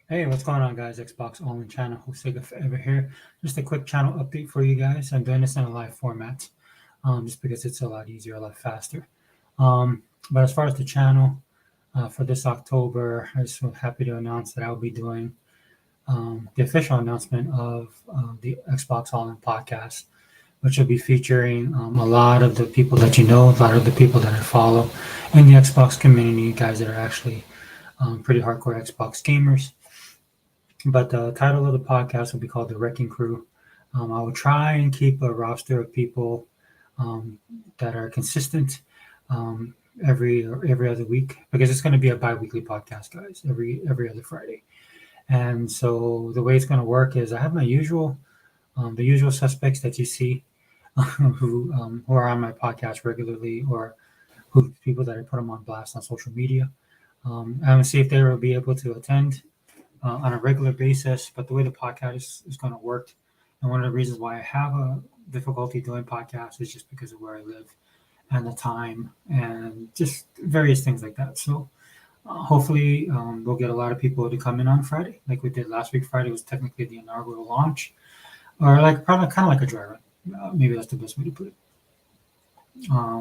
Hey, what's going on, guys? Xbox All-In channel, host Sega Forever here. Just a quick channel update for you guys. I'm doing this in a live format, just because it's a lot easier, a lot faster. But as far as the channel, for this October, I'm so happy to announce that I'll be doing the official announcement of the Xbox All-In podcast, which will be featuring a lot of the people that you know, a lot of the people that I follow in the Xbox community, guys that are actually pretty hardcore Xbox gamers. But the title of the podcast will be called The Wrecking Crew. I will try and keep a roster of people um, that are consistent um, every other week because it's going to be a bi-weekly podcast, guys, every other Friday. And so the way it's going to work is I have my usual the usual suspects that you see who are on my podcast regularly or who people that I put them on blast on social media. I'm going to see if they will be able to attend on a regular basis. But the way the podcast is going to work, and one of the reasons why I have a difficulty doing podcasts is just because of where I live and the time and just various things like that. So hopefully we'll get a lot of people to come in on Friday, like we did last week. Friday was technically the inaugural launch, or like probably kind of like a dry run. Maybe that's the best way to put it.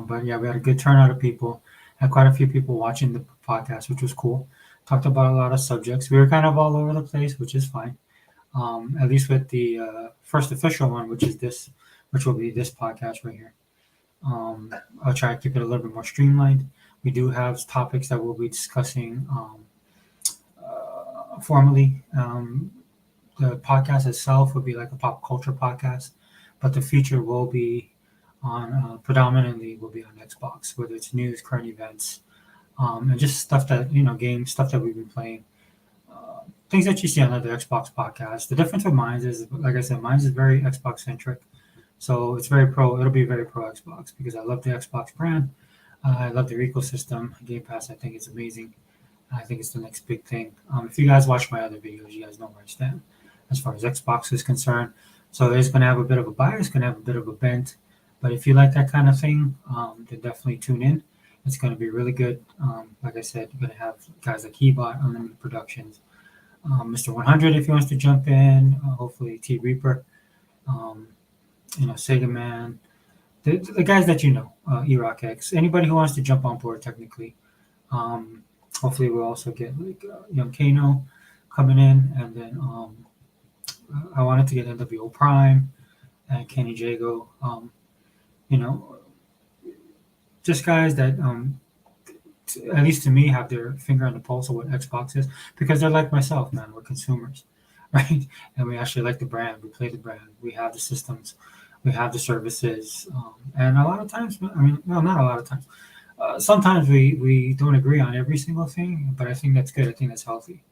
But yeah, we had a good turnout of people. Had quite a few people watching the podcast, which was cool. Talked about a lot of subjects. We were kind of all over the place, which is fine. At least with the first official one, which will be this podcast right here. I'll try to keep it a little bit more streamlined. We do have topics that we'll be discussing formally. The podcast itself will be like a pop culture podcast, but the feature will be on predominantly will be on Xbox, whether it's news, current events, and just stuff that games, stuff that we've been playing, things that you see on other Xbox podcasts. The difference with mine is, like I said, mine is very Xbox centric. So it's very pro. It'll be very pro Xbox because I love the Xbox brand. I love their ecosystem. Game Pass, I think, is amazing. I think it's the next big thing. If you guys watch my other videos, you guys know where I stand as far as Xbox is concerned. So it's going to have a bit of a bias, going to have a bit of a bent. But if you like that kind of thing, then definitely tune in. It's going to be really good. Like I said, you're going to have guys like Hebot, Unlimited Productions, Mr. 100 if he wants to jump in. Hopefully T Reaper, um, Sega Man, the guys that you know, Erock X, anybody who wants to jump on board technically. Um, Hopefully we'll also get like Young Kano coming in, and then I wanted to get NWO Prime and Kenny Jago. You know, just guys that at least to me, have their finger on the pulse of what Xbox is because they're like myself, man. We're consumers, right? And we actually like the brand. We play the brand. We have the systems. We have the services. And a lot of times, I mean, well, not a lot of times. Sometimes we don't agree on every single thing, but I think that's good. I think that's healthy.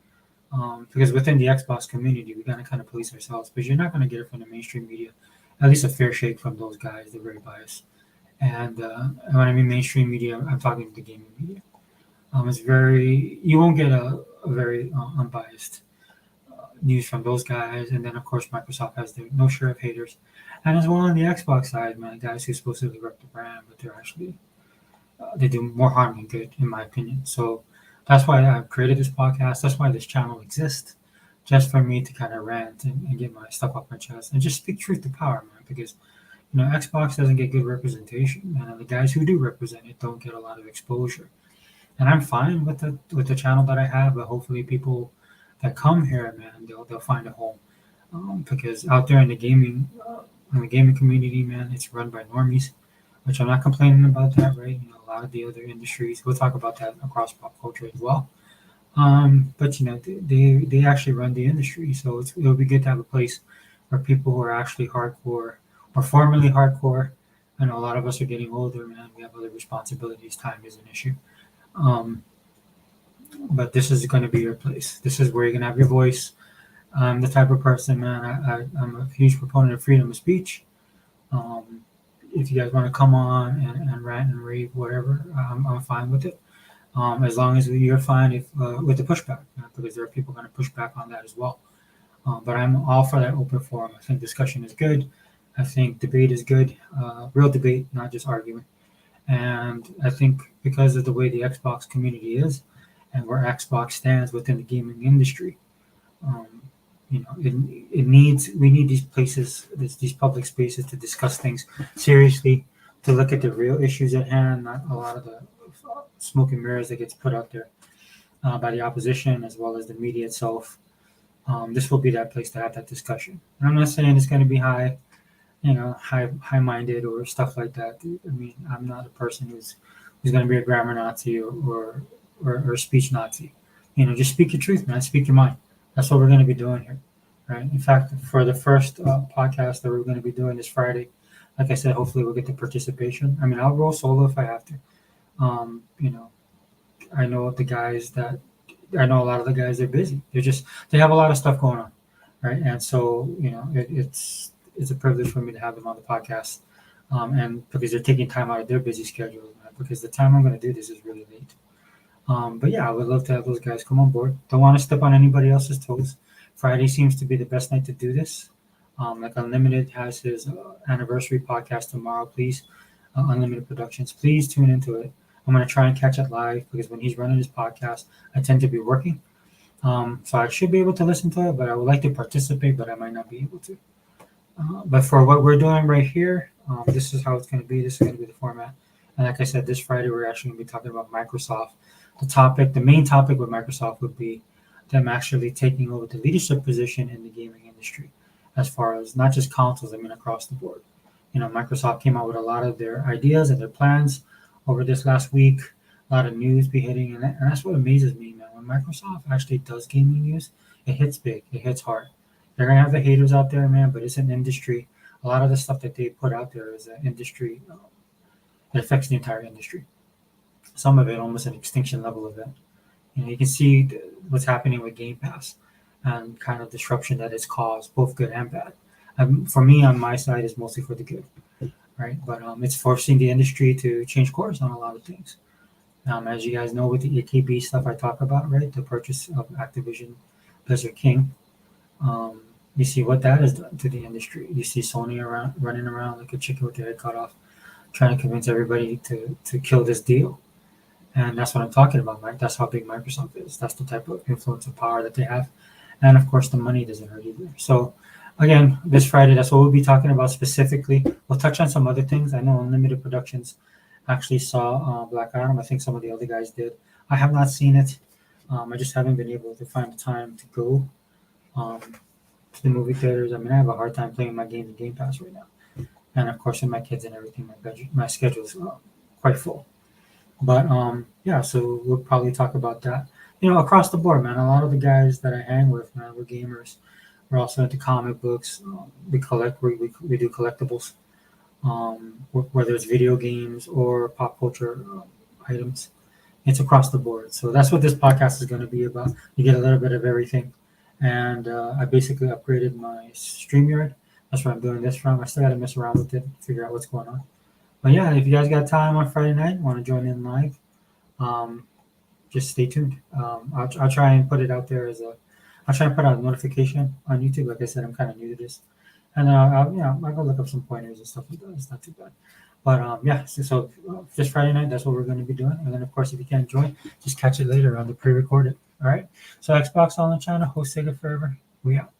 Because within the Xbox community, we gotta kind of police ourselves because you're not gonna get it from the mainstream media. At least a fair shake from those guys. They're very biased. And when I mean mainstream media, I'm talking the gaming media. It's very you won't get a very unbiased news from those guys. And then of course Microsoft has their no share of haters, and as well on the Xbox side, man, guys who supposedly rep the brand, but they're actually they do more harm than good, in my opinion. So that's why I've created this podcast. That's why this channel exists, just for me to kind of rant and get my stuff off my chest and just speak truth to power, man. Because Xbox doesn't get good representation, and the guys who do represent it don't get a lot of exposure. And I'm fine with the channel that I have, but hopefully people that come here, man, they'll find a home. Because out there in the gaming community, man, it's run by normies, which I'm not complaining about that, right? A lot of the other industries, we'll talk about that across pop culture as well. But they actually run the industry, so it'll be good to have a place where people who are actually hardcore or formerly hardcore. I know a lot of us are getting older, man. We have other responsibilities. Time is an issue. Um, but this is going to be your place. This is where you're going to have your voice. I'm the type of person, man. I'm a huge proponent of freedom of speech. Um, if you guys want to come on and rant and rave, whatever, I'm fine with it. As long as you're fine with the pushback, because there are people going to push back on that as well. But I'm all for that open forum. I think discussion is good. I think debate is good. Real debate, not just arguing. And I think because of the way the Xbox community is and where Xbox stands within the gaming industry, Um, we need these places, these public spaces to discuss things seriously, to look at the real issues at hand, not a lot of the smoke and mirrors that gets put out there by the opposition as well as the media itself. This will be that place to have that discussion. And I'm not saying it's going to be high minded or stuff like that. I mean, I'm not a person who's going to be a grammar Nazi or speech Nazi. Just speak your truth, man. Speak your mind. That's what we're going to be doing here, right? In fact, for the first podcast that we're going to be doing this Friday, like I said, hopefully we'll get the participation. I mean, I'll roll solo if I have to. Um, you know, I know the guys that I know a lot of the guys. They're busy. They have a lot of stuff going on, right? And so it's a privilege for me to have them on the podcast, and because they're taking time out of their busy schedule. Because the time I'm going to do this is really late. But yeah, I would love to have those guys come on board. Don't want to step on anybody else's toes. Friday seems to be the best night to do this. Like Unlimited has his anniversary podcast tomorrow. Please, Unlimited Productions, please tune into it. I'm going to try and catch it live because when he's running his podcast, I tend to be working. So I should be able to listen to it, but I would like to participate, but I might not be able to. But for what we're doing right here, this is how it's going to be. This is going to be the format. And like I said, this Friday, we're actually going to be talking about Microsoft. The main topic with Microsoft would be them actually taking over the leadership position in the gaming industry, as far as not just consoles, I mean, across the board. Microsoft came out with a lot of their ideas and their plans over this last week. A lot of news be hitting, and that's what amazes me, man. When Microsoft actually does gaming news, it hits big, it hits hard. They're gonna have the haters out there, man, but it's an industry. A lot of the stuff that they put out there is an industry. It affects the entire industry. Some of it almost an extinction level event. You can see what's happening with Game Pass and kind of disruption that it's caused, both good and bad. For me, on my side, it's mostly for the good, right? But it's forcing the industry to change course on a lot of things. As you guys know, with the AKB stuff I talk about, right? The purchase of Activision Blizzard King. You see what that has done to the industry. You see Sony running around like a chicken with their head cut off, trying to convince everybody to kill this deal. And that's what I'm talking about, Mike. That's how big Microsoft is. That's the type of influence and power that they have. And of course, the money doesn't hurt either. So, again, this Friday, that's what we'll be talking about specifically. We'll touch on some other things. I know Unlimited Productions actually saw Black Adam. I think some of the other guys did. I have not seen it. I just haven't been able to find the time to go to the movie theaters. I mean, I have a hard time playing my games in Game Pass right now. And of course, with my kids and everything, my schedule is quite full. But yeah, so we'll probably talk about that. Across the board, man. A lot of the guys that I hang with, man, we're gamers. We're also into comic books. We collect. We do collectibles, whether it's video games or pop culture items. It's across the board. So that's what this podcast is going to be about. You get a little bit of everything. And I basically upgraded my StreamYard. That's where I'm doing this from. I still got to mess around with it, figure out what's going on. But yeah, if you guys got time on Friday night, want to join in live, just stay tuned. I'll try and put it out there I'll try and put out a notification on YouTube. Like I said, I'm kind of new to this, and I'll go look up some pointers and stuff like that. It's not too bad. But yeah, so this Friday night, that's what we're going to be doing. And then of course, if you can't join, just catch it later on the pre-recorded. All right. So Xbox on the channel, host Sega forever. We out.